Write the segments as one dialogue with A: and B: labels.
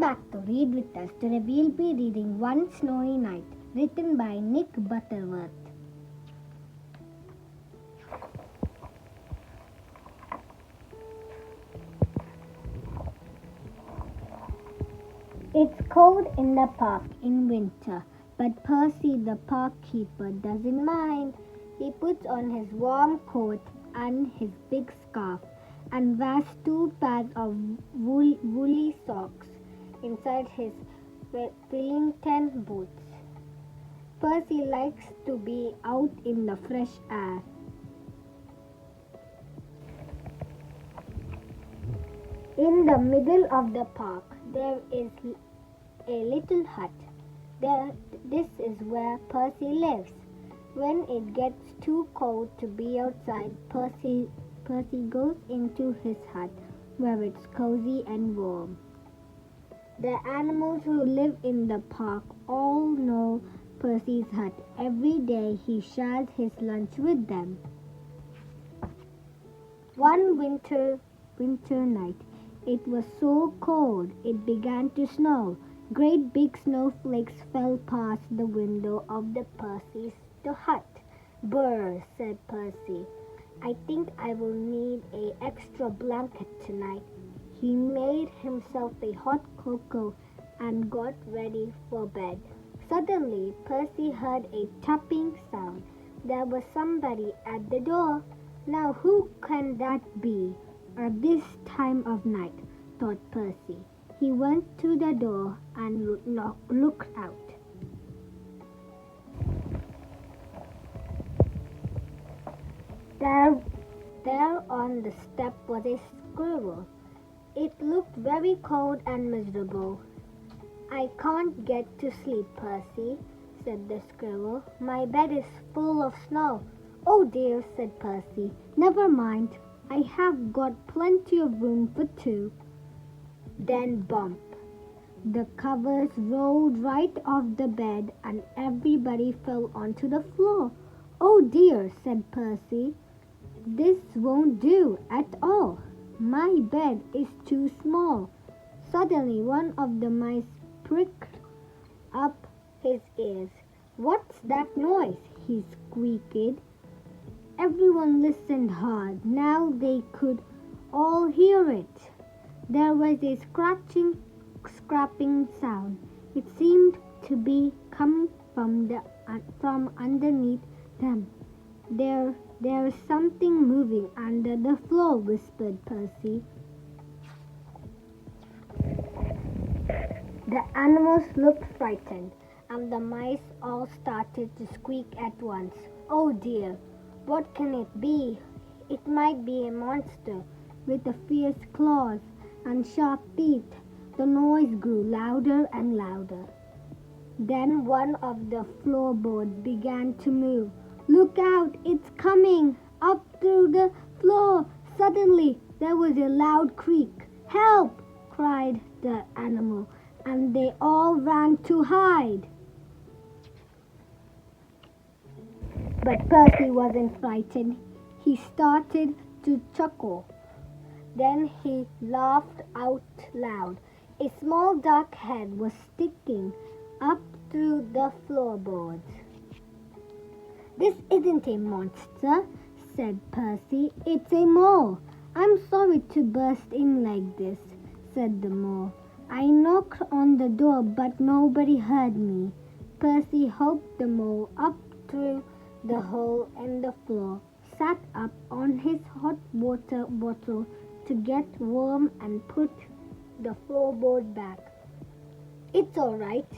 A: back to Read With Us. Today we'll be reading One Snowy Night, written by Nick Butterworth. It's cold in the park in winter, but Percy the park keeper doesn't mind. He puts on his warm coat and his big scarf and wears 2 pairs of woolly socks inside his Wellington boots. Percy likes to be out in the fresh air. In the middle of the park, there is a little hut. This is where Percy lives. When it gets too cold to be outside, Percy goes into his hut where it's cozy and warm. The animals who live in the park all know Percy's hut. Every day he shares his lunch with them. One winter night, it was so cold it began to snow. Great big snowflakes fell past the window of the hut. "Brr," said Percy. "I think I will need an extra blanket tonight." He made himself a hot cocoa and got ready for bed. Suddenly, Percy heard a tapping sound. There was somebody at the door. Now who can that be at this time of night, thought Percy. He went to the door and looked out. There on the step was a squirrel. It looked very cold and miserable. "I can't get to sleep, Percy," said the squirrel. "My bed is full of snow." "Oh dear," said Percy. "Never mind. I have got plenty of room for 2. Then bump! The covers rolled right off the bed and everybody fell onto the floor. "Oh dear," said Percy. "This won't do at all. My bed is too small." Suddenly one of the mice pricked up his ears. "What's that noise?" he squeaked. Everyone listened hard. Now they could all hear it. There was a scrapping sound. It seemed to be coming from underneath them. There's something moving under the floor," whispered Percy. The animals looked frightened, and the mice all started to squeak at once. "Oh dear, what can it be? It might be a monster with fierce claws and sharp teeth." The noise grew louder and louder. Then one of the floorboards began to move. "Look out, it's coming up through the floor." Suddenly there was a loud creak. "Help!" cried the animal, and they all ran to hide. But Percy wasn't frightened. He started to chuckle. Then he laughed out loud. A small dark head was sticking up through the floorboards. "This isn't a monster," said Percy. "It's a mole." "I'm sorry to burst in like this," said the mole. "I knocked on the door, but nobody heard me." Percy helped the mole up through the hole in the floor, sat up on his hot water bottle to get warm, and put the floorboard back. "It's all right,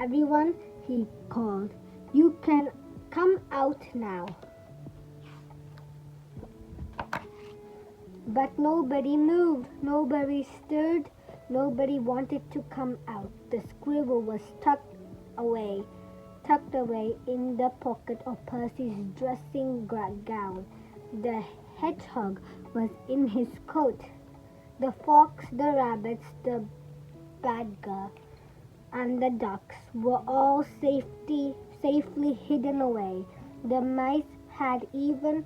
A: everyone," he called. "You can come out now." But nobody moved, nobody stirred, nobody wanted to come out. The squirrel was tucked away in the pocket of Percy's dressing gown. The hedgehog was in his coat. The fox, the rabbits, the badger, and the ducks were all safely hidden away. The mice had even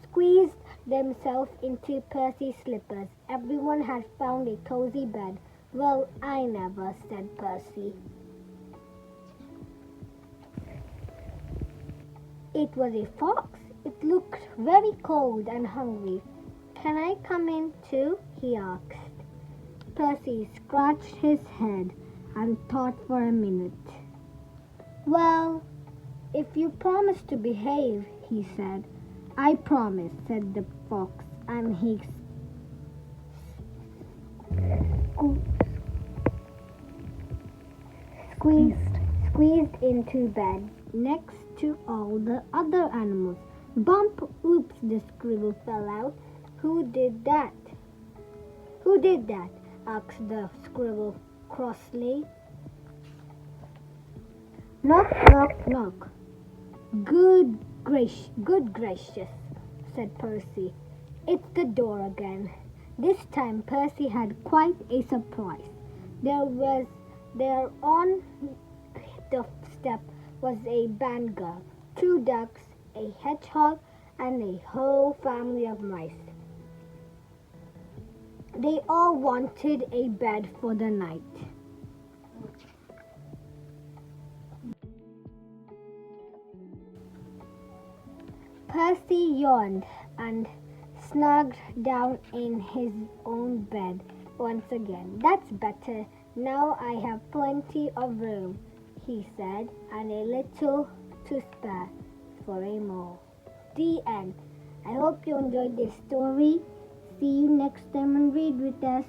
A: squeezed themselves into Percy's slippers. Everyone had found a cozy bed. Well, I never, said Percy. It was a fox. It looked very cold and hungry. Can I come in too? He asked. Percy scratched his head and thought for a minute. Well, if you promise to behave, he said. I promise, said the fox, and he squeezed into bed next to all the other animals. Bump! Oops, the squirrel fell out. Who did that? Who did that? Asked the squirrel crossly. Knock, knock, knock. Good gracious, said Percy. It's the door again. This time Percy had quite a surprise. There on the step was a band girl, 2 ducks, a hedgehog, and a whole family of mice. They all wanted a bed for the night. Percy yawned and snugged down in his own bed once again. That's better. Now I have plenty of room, he said, and a little to spare for a more. The end. I hope you enjoyed this story. See you next time and read with us.